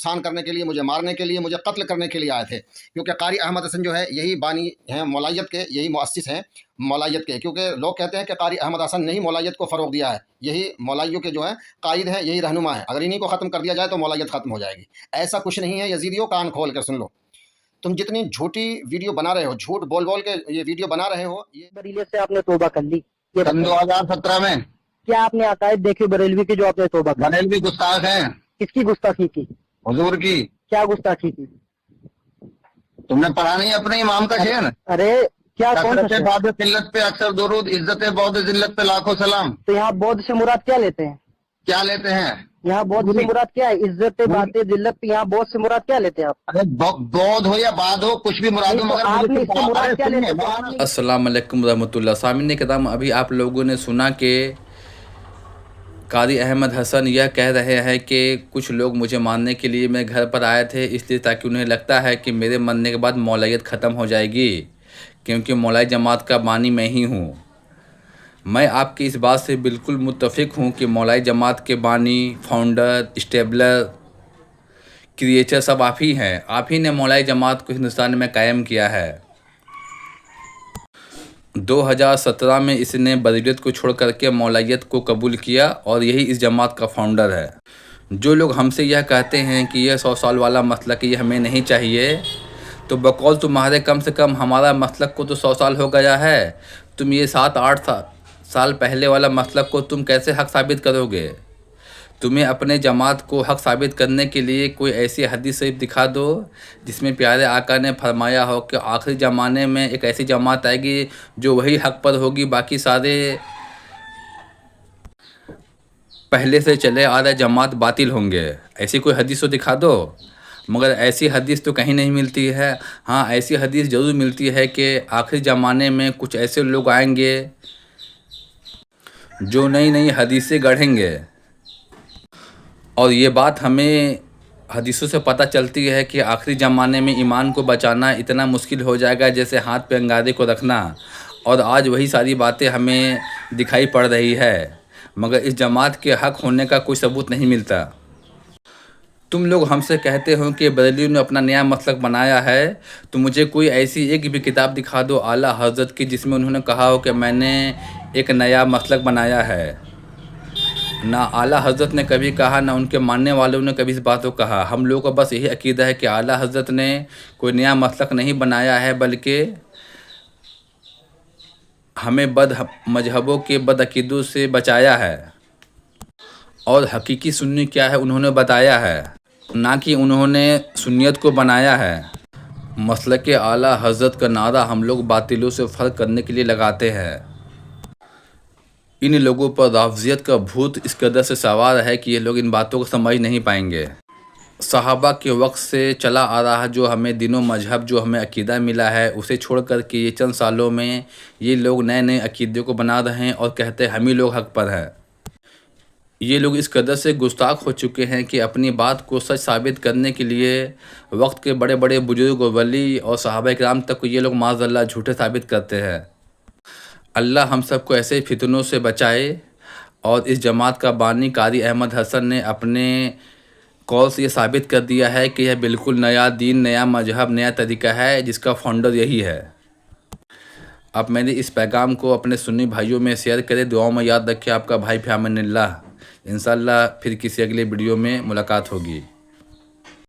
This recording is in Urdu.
نقصان کرنے کے لیے، مجھے مارنے کے لیے، مجھے قتل کرنے کے لیے آئے تھے، کیونکہ قاری احمد حسن جو ہے یہی بانی ہیں مولائیت کے، یہی مؤسس ہیں مولائیت کے، کیونکہ لوگ کہتے ہیں کہ قاری احمد حسن نے ہی مولائیت کو فروغ دیا ہے، یہی مولائیوں کے جو ہے قائد ہیں، یہی رہنما ہیں، اگر انہیں کو ختم کر دیا جائے تو مولائیت ختم ہو جائے گی۔ ایسا کچھ نہیں ہے یزیدیوں، کان کھول کر سن لو، تم جتنی جھوٹی ویڈیو بنا رہے ہو، جھوٹ بول بول کے یہ ویڈیو بنا رہے ہو، یہ بریلیت سے آپ نے توبہ کر لی؟ یہ سن بتائیں، 2017 میں کیا آپ نے عقائد دیکھے بریلوی کے جو آپ نے توبہ کر لی؟ بریلوی گستاخ ہیں، کس کی گستاخی کی؟ حضور کی۔ کیا گستاخی کی؟ تم نے پڑھا نہیں اپنے امام کا شعر؟ ارے کیا کون سا کثرت شعر؟ باد قلت پہ اکثر درود، عزت بہت ذلت پہ لاکھوں سلام۔ تو یہاں بودھ سے مراد کیا لیتے ہیں؟ کیا لیتے ہیں؟ یہاں بودھ سے مراد کیا ہے؟ عزت بات ذلت پہ یہاں بودھ سے مراد کیا لیتے ہیں آپ؟ ارے بودھ ہو یا باد ہو، کچھ بھی مراد ہو، نہیں تو مگر آپ مجھے نے اس سے مراد کیا لیتے ہیں؟ السلام علیکم ورحمۃ اللہ۔ سامعین کرام، ابھی آپ لوگوں نے سنا کہ قاری احمد حسن یہ کہہ رہے ہیں کہ کچھ لوگ مجھے ماننے کے لیے میرے گھر پر آئے تھے، اس لیے تاکہ انہیں لگتا ہے کہ میرے مرنے کے بعد مولائیت ختم ہو جائے گی، کیونکہ مولائی جماعت کا بانی میں ہی ہوں۔ میں آپ کی اس بات سے بالکل متفق ہوں کہ مولائی جماعت کے بانی، فاؤنڈر، اسٹیبلر، کریٹر سب آپ ہی ہیں۔ آپ ہی نے مولائی جماعت کو ہندوستان میں قائم کیا ہے۔ 2017 میں اس نے بریلیت کو چھوڑ کر کے مولائیت کو قبول کیا اور یہی اس جماعت کا فاؤنڈر ہے۔ جو لوگ ہم سے یہ کہتے ہیں کہ یہ 100 سال والا مسلک یہ ہمیں نہیں چاہیے، تو بقول تمہارے کم سے کم ہمارا مسلک کو تو 100 سال ہو گیا ہے، تم یہ 7-8 سال پہلے والا مسلک کو تم کیسے حق ثابت کرو گے؟ تمہیں اپنے جماعت کو حق ثابت کرنے کے لیے کوئی ایسی حدیث شریف دکھا دو جس میں پیارے آقا نے فرمایا ہو کہ آخری زمانے میں ایک ایسی جماعت آئے گی جو وہی حق پر ہوگی، باقی سارے پہلے سے چلے آ رہے جماعت باطل ہوں گے۔ ایسی کوئی حدیث تو دکھا دو۔ مگر ایسی حدیث تو کہیں نہیں ملتی ہے۔ ہاں، ایسی حدیث ضرور ملتی ہے کہ آخری زمانے میں کچھ ایسے لوگ آئیں گے جو نئی نئی حدیثیں گڑھیں گے، اور یہ بات ہمیں حدیثوں سے پتہ چلتی ہے کہ آخری زمانے میں ایمان کو بچانا اتنا مشکل ہو جائے گا جیسے ہاتھ پہ انگارے کو رکھنا، اور آج وہی ساری باتیں ہمیں دکھائی پڑ رہی ہے، مگر اس جماعت کے حق ہونے کا کوئی ثبوت نہیں ملتا۔ تم لوگ ہم سے کہتے ہو کہ بریلویوں نے اپنا نیا مسلک بنایا ہے، تو مجھے کوئی ایسی ایک بھی کتاب دکھا دو اعلیٰ حضرت کی جس میں انہوں نے کہا ہو کہ میں نے ایک نیا مسلک بنایا ہے۔ نہ اعلیٰ حضرت نے کبھی کہا، نہ ان کے ماننے والوں نے کبھی اس بات کو کہا۔ ہم لوگوں کا بس یہی عقیدہ ہے کہ اعلیٰ حضرت نے کوئی نیا مسلک نہیں بنایا ہے، بلکہ ہمیں بد مذہبوں کے بد عقیدوں سے بچایا ہے، اور حقیقی سنی کیا ہے انہوں نے بتایا ہے، نہ کہ انہوں نے سنیت کو بنایا ہے۔ مسلک اعلیٰ حضرت کا نعرہ ہم لوگ باطلوں سے فرق کرنے کے لیے لگاتے ہیں۔ ان لوگوں پر رافضیت کا بھوت اس قدر سے سوار ہے کہ یہ لوگ ان باتوں کو سمجھ نہیں پائیں گے۔ صحابہ کے وقت سے چلا آ رہا جو ہمیں دین و مذہب، جو ہمیں عقیدہ ملا ہے، اسے چھوڑ کر کے یہ چند سالوں میں یہ لوگ نئے نئے عقیدے کو بنا رہے ہیں اور کہتے ہیں ہم ہی لوگ حق پر ہیں۔ یہ لوگ اس قدر سے گستاخ ہو چکے ہیں کہ اپنی بات کو سچ ثابت کرنے کے لیے وقت کے بڑے بڑے بزرگ و ولی اور صحابہ کرام تک کو یہ لوگ معاذ اللہ جھوٹے ثابت کرتے ہیں۔ اللہ ہم سب کو ایسے فتنوں سے بچائے، اور اس جماعت کا بانی قاری احمد حسن نے اپنے قول سے یہ ثابت کر دیا ہے کہ یہ بالکل نیا دین، نیا مذہب، نیا طریقہ ہے جس کا فاؤنڈر یہی ہے۔ اب میرے اس پیغام کو اپنے سنی بھائیوں میں شیئر کریں، دعاؤں میں یاد رکھیں۔ آپ کا بھائی فی امان اللہ۔ انشاءاللہ پھر کسی اگلے ویڈیو میں ملاقات ہوگی۔